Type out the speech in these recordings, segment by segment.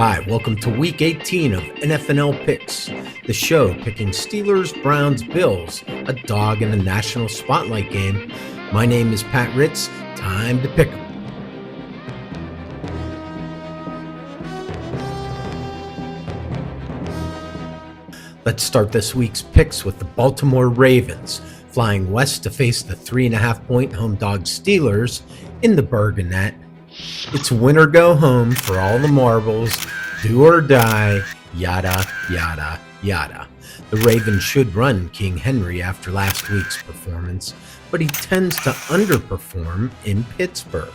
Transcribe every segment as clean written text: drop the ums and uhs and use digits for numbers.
Hi, welcome to Week 18 of NFnL Pics, the show picking Steelers, Browns, Bills, a dog in the national spotlight game. My name is Pat Ritz. Time to pick 'em. Let's start this week's picks with the Baltimore Ravens, flying west to face the 3.5-point home dog Steelers in the Burganet. It's win or go home for all the marbles, do or die, yada, yada, yada. The Ravens should run King Henry after last week's performance, but he tends to underperform in Pittsburgh.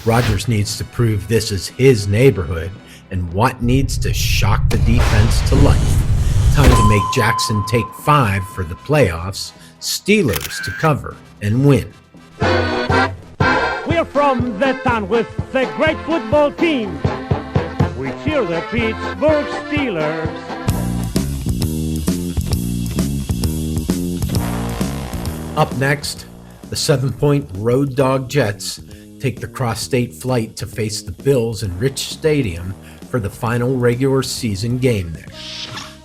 Rodgers needs to prove this is his neighborhood, and Watt needs to shock the defense to life. Time to make Jackson take 5 for the playoffs, Steelers to cover and win. We're from the town with a great football team. We cheer the Pittsburgh Steelers. Up next, the 7-point road dog Jets take the cross-state flight to face the Bills in Rich Stadium for the final regular season game there.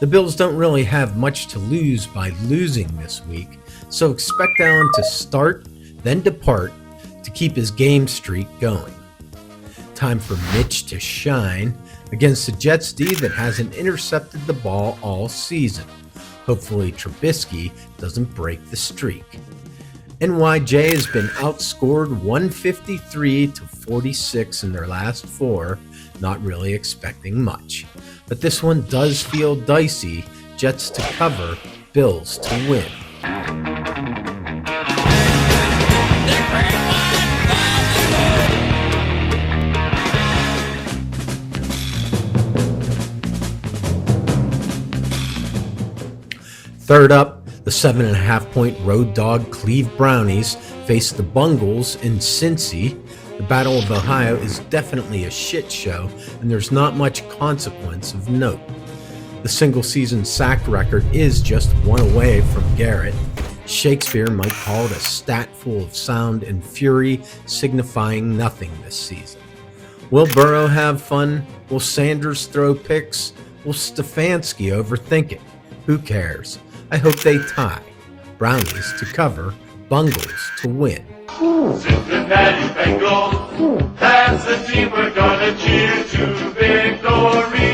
The Bills don't really have much to lose by losing this week, so expect Allen to start, then depart to keep his game streak going. Time for Mitch to shine against a Jets D that hasn't intercepted the ball all season. Hopefully Trubisky doesn't break the streak. NYJ has been outscored 153-46 in their last 4, not really expecting much. But this one does feel dicey. Jets to cover, Bills to win. Third up, the 7.5-point road dog Cleve Brownies face the Bengals in Cincy. The Battle of Ohio is definitely a shit show, and there's not much consequence of note. The single-season sack record is just one away from Garrett. Shakespeare might call it a stat full of sound and fury, signifying nothing this season. Will Burrow have fun? Will Sanders throw picks? Will Stefanski overthink it? Who cares? I hope they tie. Brownies to cover, Bengals to win. Cincinnati Bengals, that's the team we're gonna cheer to victory.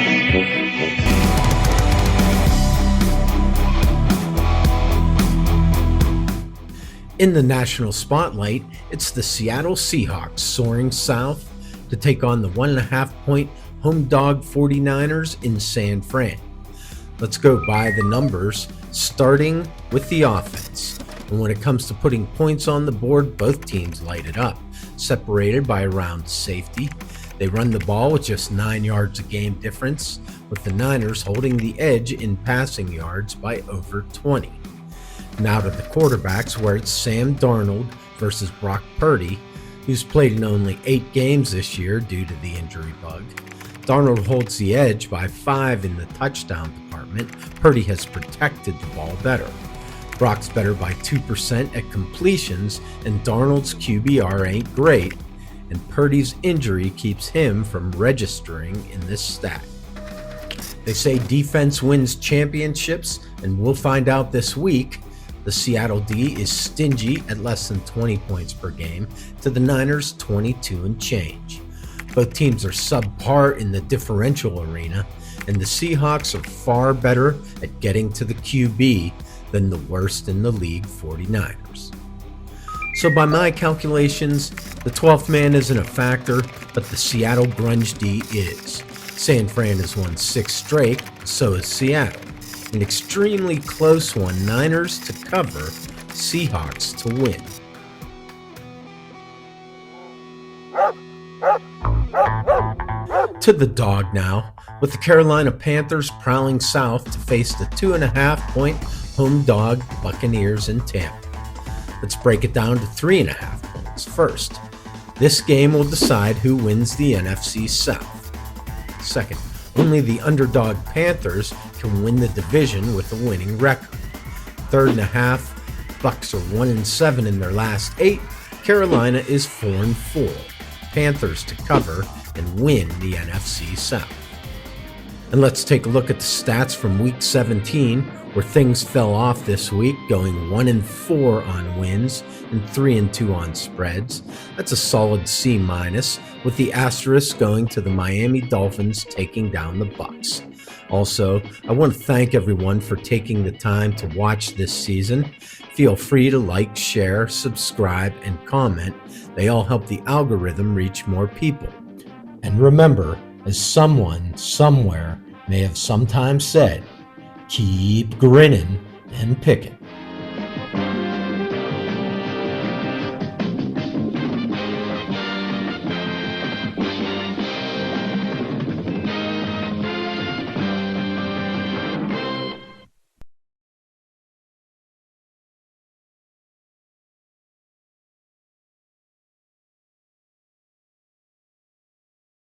In the national spotlight, it's the Seattle SeaHawks soaring south to take on the 1.5-point home dog 49ers in San Fran. Let's go by the numbers, starting with the offense. And when it comes to putting points on the board, both teams light it up, separated by around safety. They run the ball with just 9 yards a game difference, with the Niners holding the edge in passing yards by over 20. Now to the quarterbacks, where it's Sam Darnold versus Brock Purdy, who's played in only 8 games this year due to the injury bug. Darnold holds the edge by 5 in the touchdown department. Purdy has protected the ball better. Brock's better by 2% at completions, and Darnold's QBR ain't great, and Purdy's injury keeps him from registering in this stat. They say defense wins championships, and we'll find out this week. The Seattle D is stingy at less than 20 points per game to the Niners' 22 and change. Both teams are subpar in the differential arena, and the Seahawks are far better at getting to the QB than the worst in the league 49ers. So by my calculations, the 12th man isn't a factor, but the Seattle Grunge D is. San Fran has won 6 straight, so is Seattle. An extremely close one, Niners to cover, Seahawks to win. To the dog now, with the Carolina Panthers prowling south to face the 2.5-point home dog Buccaneers in Tampa. Let's break it down to 3.5 points. First, this game will decide who wins the NFC South. Second, only the underdog Panthers can win the division with a winning record. 3.5, Bucs are 1-7 in their last 8. Carolina is 4-4. Panthers to cover and win the NFC South. And let's take a look at the stats from week 17, where things fell off this week, going 1-4 on wins and 3-2 on spreads. That's a solid C-, with the asterisk going to the Miami Dolphins taking down the Bucs. Also, I want to thank everyone for taking the time to watch this season. Feel free to like, share, subscribe, and comment. They all help the algorithm reach more people. And remember, as someone somewhere may have sometimes said, keep grinning and picking.